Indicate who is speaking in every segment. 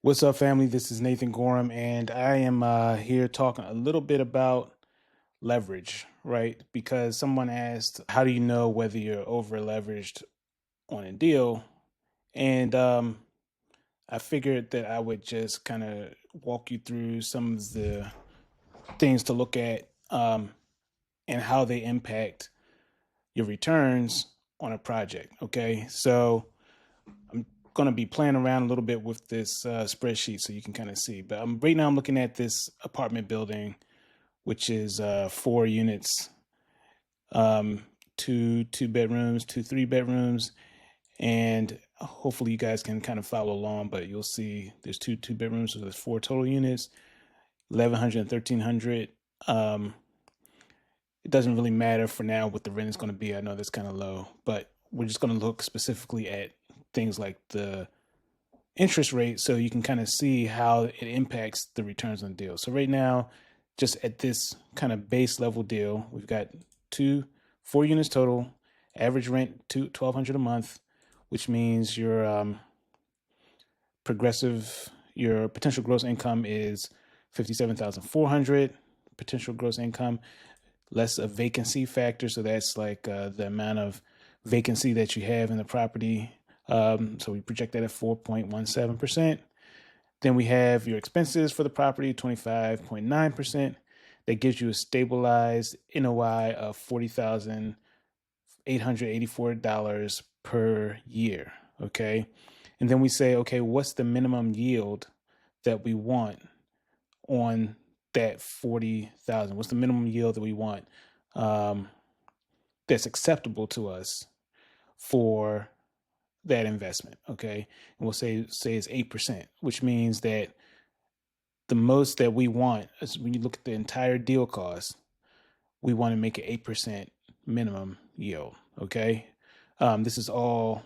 Speaker 1: What's up, family? This is Nathan Gorham, and I am here talking a little bit about leverage, right? Because someone asked, how do you know whether you're over leveraged on a deal? And I figured that I would just kind of walk you through some of the things to look at and how they impact your returns on a project. Okay. So I'm going to be playing around a little bit with this spreadsheet so you can kind of see. But right now I'm looking at this apartment building, which is 4 units, two bedrooms, two 3 bedrooms, and hopefully you guys can kind of follow along. But you'll see there's two bedrooms, so there's 4 total units, 1,100 and 1,300. It doesn't really matter for now what the rent is going to be. I know that's kind of low, but we're just going to look specifically at things like the interest rate so you can kind of see how it impacts the returns on the deal. So right now, just at this kind of base level deal, we've got 4 units total, average rent 1,200 a month, which means your potential gross income is 57,400 potential gross income, less a vacancy factor. So that's like the amount of vacancy that you have in the property. So we project that at 4.17%. Then we have your expenses for the property, 25.9%. That gives you a stabilized NOI of $40,884 per year. Okay. And then we say, okay, what's the minimum yield that we want on that 40,000? What's the minimum yield that we want that's acceptable to us for that investment? Okay. And we'll say it's 8%, which means that the most that we want is, when you look at the entire deal cost, we want to make an 8% minimum yield. Okay. This is all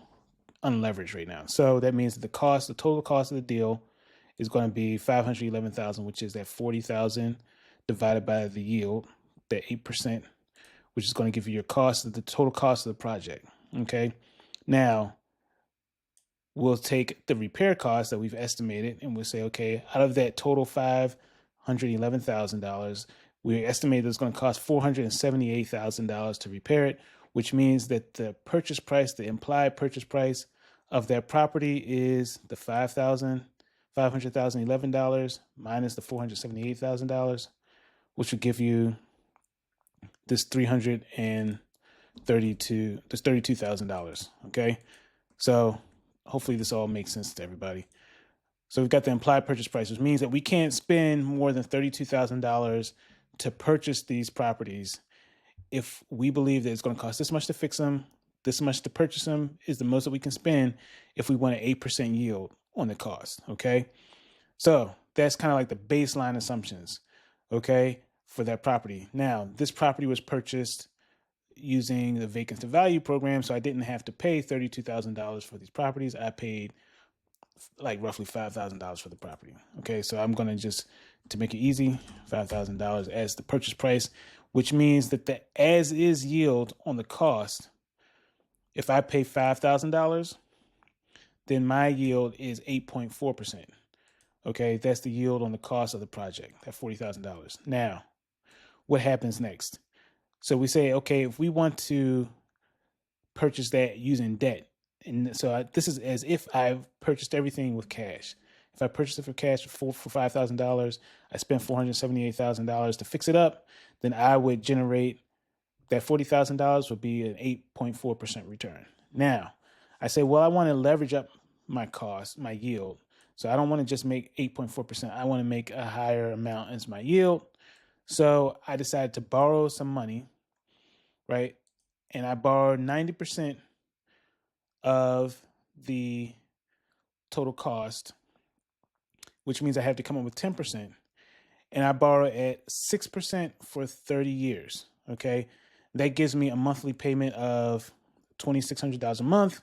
Speaker 1: unleveraged right now. So that means that the total cost of the deal is going to be 511,000, which is that 40,000 divided by the yield, that 8%, which is going to give you the total cost of the project. Okay. Now we'll take the repair cost that we've estimated and we'll say, okay, out of that total $511,000, we estimate it's going to cost $478,000 to repair it, which means that the implied purchase price of that property is the $500,011 minus the $478,000, which would give you this $32,000. Okay. So hopefully this all makes sense to everybody. So we've got the implied purchase price, which means that we can't spend more than $32,000 to purchase these properties. If we believe that it's going to cost this much to fix them, this much to purchase them is the most that we can spend if we want an 8% yield on the cost. Okay. So that's kind of like the baseline assumptions. Okay. For that property. Now, this property was purchased using the vacant to value program. So I didn't have to pay $32,000 for these properties. I paid like roughly $5,000 for the property. Okay. So I'm going to make it easy, $5,000 as the purchase price, which means that the as is yield on the cost, if I pay $5,000, then my yield is 8.4%. Okay. That's the yield on the cost of the project, that $40,000. Now, what happens next? So we say, okay, if we want to purchase that using debt, and so this is as if I've purchased everything with cash. If I purchased it for cash for $5,000, I spent $478,000 to fix it up, then I would generate that $40,000 would be an 8.4% return. Now, I say, well, I want to leverage up my cost, my yield. So I don't want to just make 8.4%. I want to make a higher amount as my yield. So I decided to borrow some money, right? And I borrowed 90% of the total cost, which means I have to come up with 10%. And I borrow at 6% for 30 years. Okay. That gives me a monthly payment of $2,600 a month,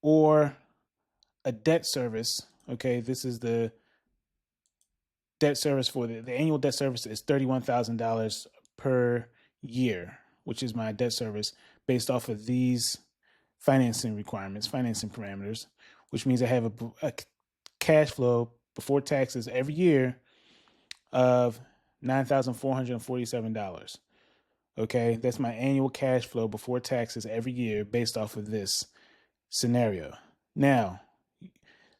Speaker 1: or a debt service. Okay. This is the debt service for the annual debt service is $31,000 per year, which is my debt service based off of these financing requirements, financing parameters, which means I have a cash flow before taxes every year of $9,447. Okay, that's my annual cash flow before taxes every year based off of this scenario. Now,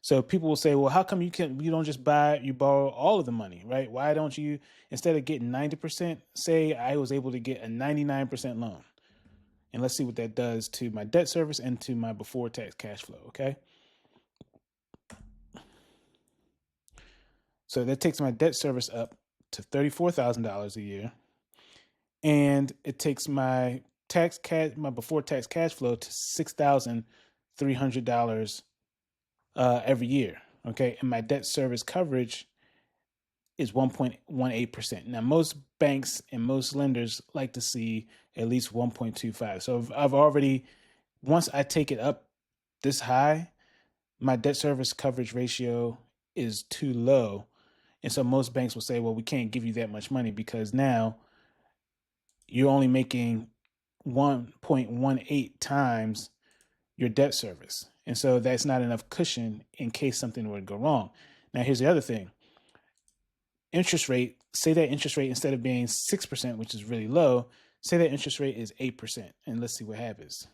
Speaker 1: so people will say, well, how come you don't just borrow all of the money, right? Why don't you, instead of getting 90%, say I was able to get a 99% loan? And let's see what that does to my debt service and to my before tax cash flow, okay? So that takes my debt service up to $34,000 a year. And it takes my my before tax cash flow to $6,300 every year. Okay. And my debt service coverage is 1.18%. Now, most banks and most lenders like to see at least 1.25. So I've already, once I take it up this high, my debt service coverage ratio is too low. And so most banks will say, well, we can't give you that much money because now you're only making 1.18 times your debt service. And so that's not enough cushion in case something were to go wrong. Now, here's the other thing. Interest rate, say that interest rate, instead of being 6%, which is really low, say that interest rate is 8%. And let's see what happens.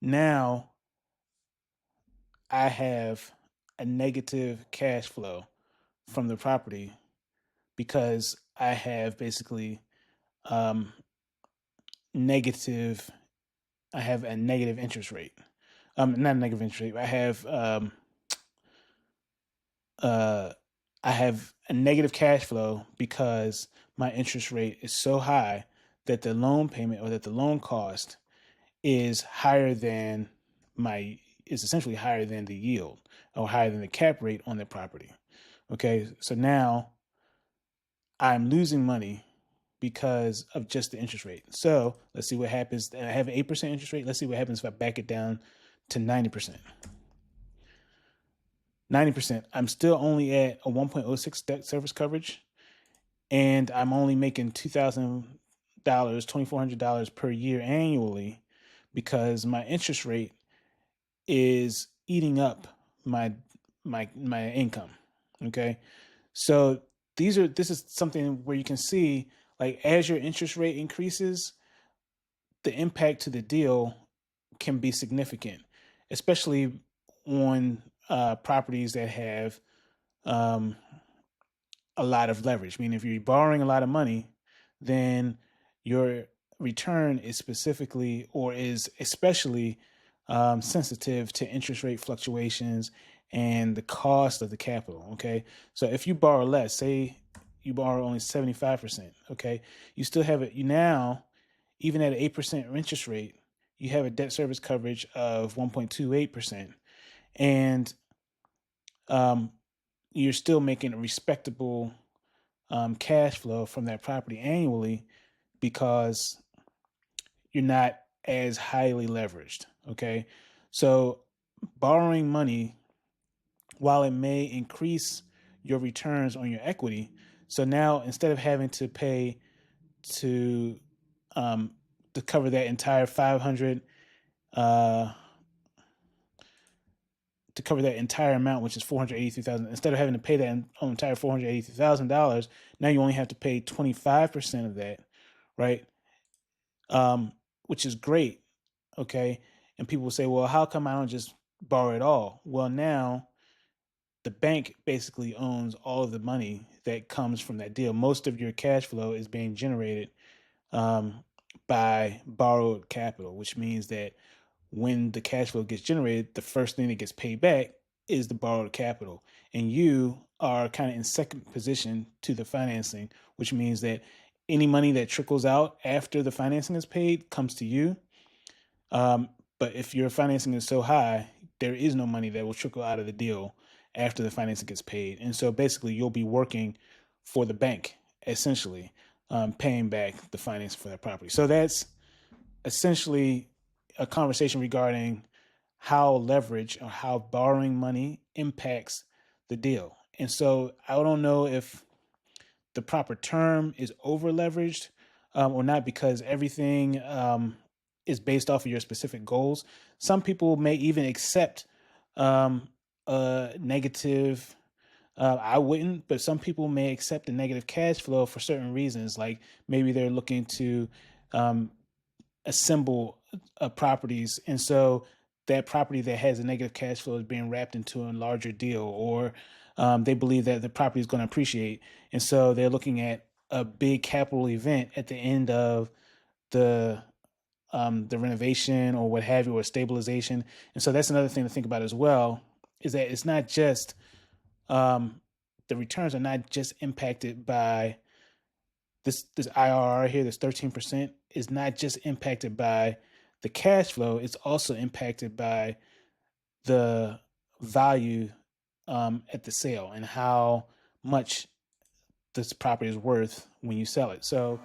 Speaker 1: Now, I have a negative cash flow from the property because I have basically I have a negative interest rate. Not a negative interest rate. I have a negative cash flow because my interest rate is so high that the loan payment or that the loan cost is essentially higher than the yield or higher than the cap rate on the property. Okay, so now I'm losing money because of just the interest rate. So let's see what happens. I have an 8% interest rate. Let's see what happens if I back it down to 90%. 90%. I'm still only at a 1.06 debt service coverage, and I'm only making $2,000, $2,400 per year annually because my interest rate is eating up my income. Okay, so this is something where you can see, like, as your interest rate increases, the impact to the deal can be significant, especially on properties that have a lot of leverage. I mean, if you're borrowing a lot of money, then your return is especially sensitive to interest rate fluctuations and the cost of the capital. Okay. So if you borrow less, say you borrow only 75%, okay, you still have it. You now, even at an 8% interest rate, you have a debt service coverage of 1.28%. And you're still making a respectable cash flow from that property annually because you're not as highly leveraged. Okay. So borrowing money, while it may increase your returns on your equity, so now instead of having to pay to cover that entire 500 to cover that entire amount, which is $483,000. Instead of having to pay that entire $483,000, now you only have to pay 25% of that, right? Which is great, okay? And people will say, well, how come I don't just borrow it all? Well, now the bank basically owns all of the money that comes from that deal. Most of your cash flow is being generated by borrowed capital, which means that when the cash flow gets generated, the first thing that gets paid back is the borrowed capital. And you are kind of in second position to the financing, which means that any money that trickles out after the financing is paid comes to you. But if your financing is so high, there is no money that will trickle out of the deal after the financing gets paid. And so basically you'll be working for the bank, essentially, paying back the financing for that property. So that's essentially a conversation regarding how leverage or how borrowing money impacts the deal. And so I don't know if the proper term is over leveraged or not, because everything is based off of your specific goals. Some people may even accept negative. I wouldn't, but some people may accept the negative cash flow for certain reasons. Like maybe they're looking to um, assemble properties, and so that property that has a negative cash flow is being wrapped into a larger deal, or they believe that the property is going to appreciate, and so they're looking at a big capital event at the end of the the renovation or what have you, or stabilization. And so that's another thing to think about as well, is that it's not just um, the returns are not just impacted by this IRR here, this 13% is not just impacted by the cash flow, it's also impacted by the value at the sale and how much this property is worth when you sell it. So